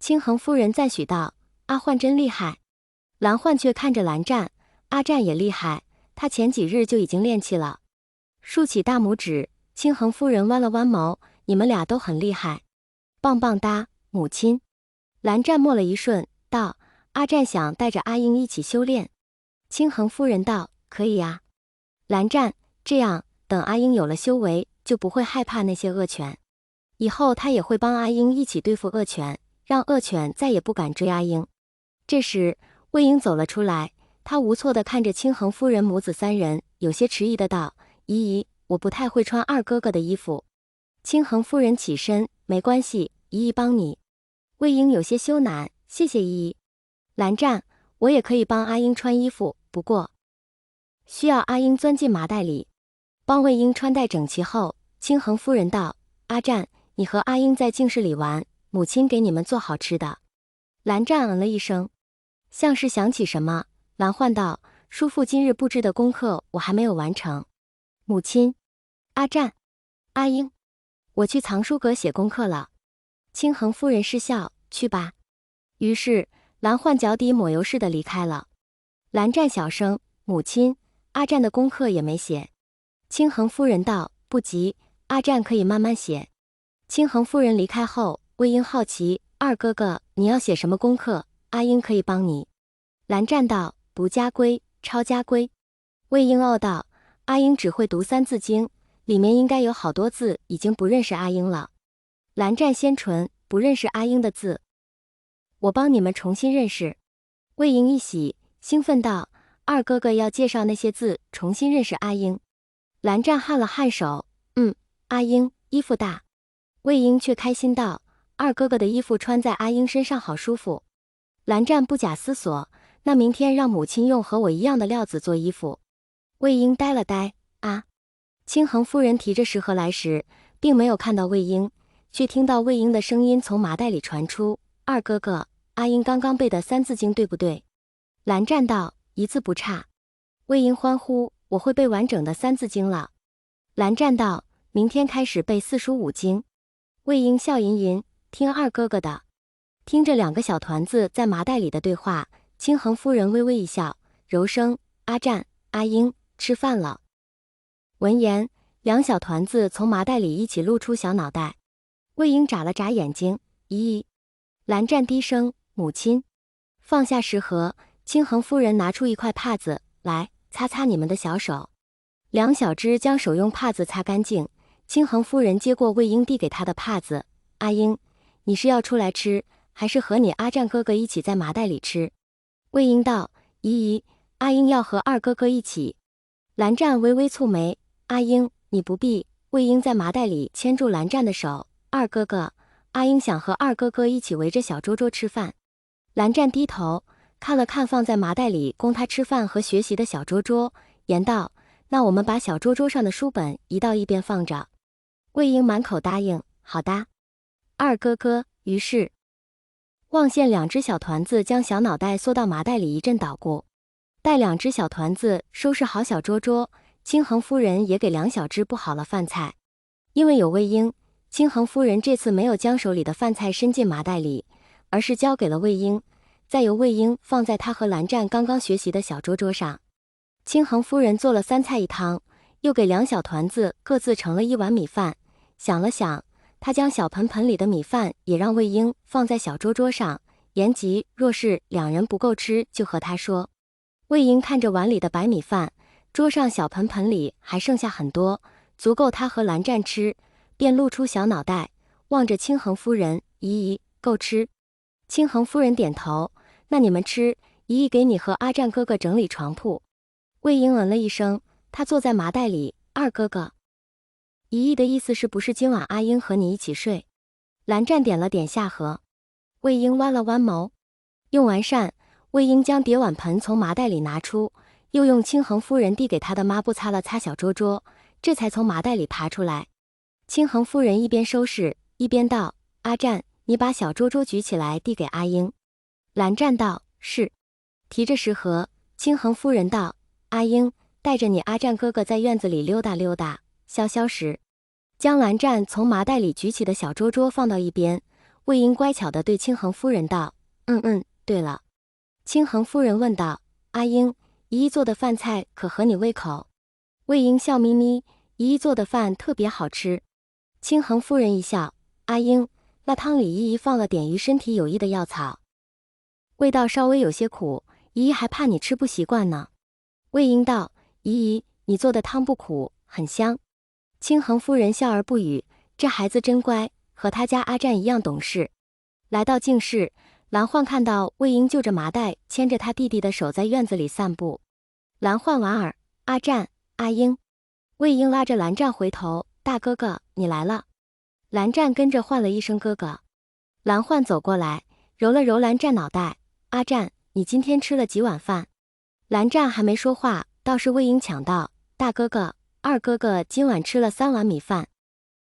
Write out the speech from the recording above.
清衡夫人赞许道：“阿焕真厉害。”蓝焕却看着蓝湛，阿湛也厉害，他前几日就已经练气了。竖起大拇指，清衡夫人弯了弯眸：“你们俩都很厉害，棒棒哒，母亲。”蓝湛默了一瞬，道：“阿湛想带着阿英一起修炼。”清衡夫人道：“可以啊。”蓝湛：“这样，等阿英有了修为，就不会害怕那些恶犬。以后他也会帮阿英一起对付恶犬，让恶犬再也不敢追阿英。”这时，魏婴走了出来，他无措地看着清衡夫人母子三人，有些迟疑的道：“姨姨，我不太会穿二哥哥的衣服。”清衡夫人起身：“没关系，姨姨帮你。”魏婴有些羞赧：“谢谢姨姨。”蓝湛：“我也可以帮阿英穿衣服，不过需要阿英钻进麻袋里。”帮魏婴穿戴整齐后，清衡夫人道：“阿湛，你和阿英在净室里玩，母亲给你们做好吃的。”蓝湛嗯了一声，像是想起什么。蓝焕道：“叔父今日布置的功课我还没有完成。”母亲。阿湛。阿英。我去藏书阁写功课了。清衡夫人失笑：“去吧。”于是蓝焕脚底抹油似的离开了。蓝湛小声：“母亲，阿湛的功课也没写。”清衡夫人道：“不急，阿湛可以慢慢写。”清衡夫人离开后，魏婴好奇：“二哥哥，你要写什么功课？阿英可以帮你。”蓝湛道：“读家规，抄家规。”魏婴哦道：“阿英只会读三字经，里面应该有好多字已经不认识阿英了。”蓝湛先唇：“不认识阿英的字，我帮你们重新认识。”魏婴一喜，兴奋道：“二哥哥要介绍那些字，重新认识阿英。”蓝湛颔了颔首：“阿英衣服大。”魏婴却开心道：“二哥哥的衣服穿在阿英身上好舒服。”蓝湛不假思索：“那明天让母亲用和我一样的料子做衣服。”魏婴呆了呆：“啊！”清衡夫人提着食盒来时，并没有看到魏婴，却听到魏婴的声音从麻袋里传出：“二哥哥，阿英刚刚背的三字经对不对？”蓝湛道：“一字不差。”魏婴欢呼：“我会背完整的三字经了。”蓝湛道：“明天开始背四书五经。”魏婴笑吟吟：“听二哥哥的。”听着两个小团子在麻袋里的对话，清衡夫人微微一笑，柔声：“阿湛，阿英，吃饭了。”闻言，两小团子从麻袋里一起露出小脑袋。魏婴眨了眨眼睛：“姨姨。”蓝湛低声：“母亲。”放下食盒，清衡夫人拿出一块帕子来，擦擦你们的小手。两小只将手用帕子擦干净。清衡夫人接过魏婴递给她的帕子：“阿英，你是要出来吃，还是和你阿湛哥哥一起在麻袋里吃？”魏婴道：“姨姨，阿英要和二哥哥一起。”蓝湛微微蹙眉：“阿英，你不必。”魏婴在麻袋里牵住蓝湛的手：“二哥哥，阿英想和二哥哥一起围着小桌桌吃饭。”蓝湛低头看了看放在麻袋里供他吃饭和学习的小桌桌，言道：“那我们把小桌桌上的书本移到一边放着。”魏婴满口答应：“好的，二哥哥。”于是望线两只小团子将小脑袋缩到麻袋里一阵捣鼓。待两只小团子收拾好小桌桌，清衡夫人也给两小只布好了饭菜。因为有魏婴，清衡夫人这次没有将手里的饭菜伸进麻袋里，而是交给了魏婴，再由魏婴放在他和蓝湛刚刚学习的小桌桌上。清衡夫人做了三菜一汤，又给两小团子各自盛了一碗米饭。想了想，他将小盆盆里的米饭也让魏婴放在小桌桌上，言及若是两人不够吃，就和他说。魏婴看着碗里的白米饭，桌上小盆盆里还剩下很多，足够他和蓝湛吃，便露出小脑袋，望着清衡夫人：“姨姨，够吃？”清衡夫人点头：“那你们吃，姨姨给你和阿湛哥哥整理床铺。”魏婴嗯了一声，他坐在麻袋里：“二哥哥，姨姨的意思是不是今晚阿英和你一起睡？”蓝湛点了点下颌。魏婴弯了弯眸。用完膳，魏婴将叠碗盆从麻袋里拿出，又用清衡夫人递给他的抹布擦了擦小桌桌，这才从麻袋里爬出来。清衡夫人一边收拾一边道：“阿湛，你把小桌桌举起来递给阿英。”蓝湛道：“是。”提着食盒，清衡夫人道：“阿英，带着你阿湛哥哥在院子里溜达溜达，消消食。”将蓝湛从麻袋里举起的小桌桌放到一边，魏婴乖巧地对清衡夫人道：“对了。”清衡夫人问道：“阿英，姨姨做的饭菜可合你胃口？”魏婴笑眯眯：“姨姨做的饭特别好吃。”清衡夫人一笑：“阿英，辣汤里姨姨放了点于身体有益的药草，味道稍微有些苦，姨姨还怕你吃不习惯呢。”魏婴道：“姨姨，你做的汤不苦，很香。”清衡夫人笑而不语，这孩子真乖，和他家阿占一样懂事。来到净室，蓝焕看到魏婴就着麻袋牵着他弟弟的手在院子里散步。蓝焕莞尔：“阿占，阿英。”魏婴拉着蓝湛回头：“大哥哥，你来了。”蓝湛跟着唤了一声哥哥。蓝焕走过来，揉了揉蓝湛脑袋：“阿占，你今天吃了几碗饭？”蓝湛还没说话，倒是魏婴抢道：“大哥哥，二哥哥今晚吃了3碗米饭。”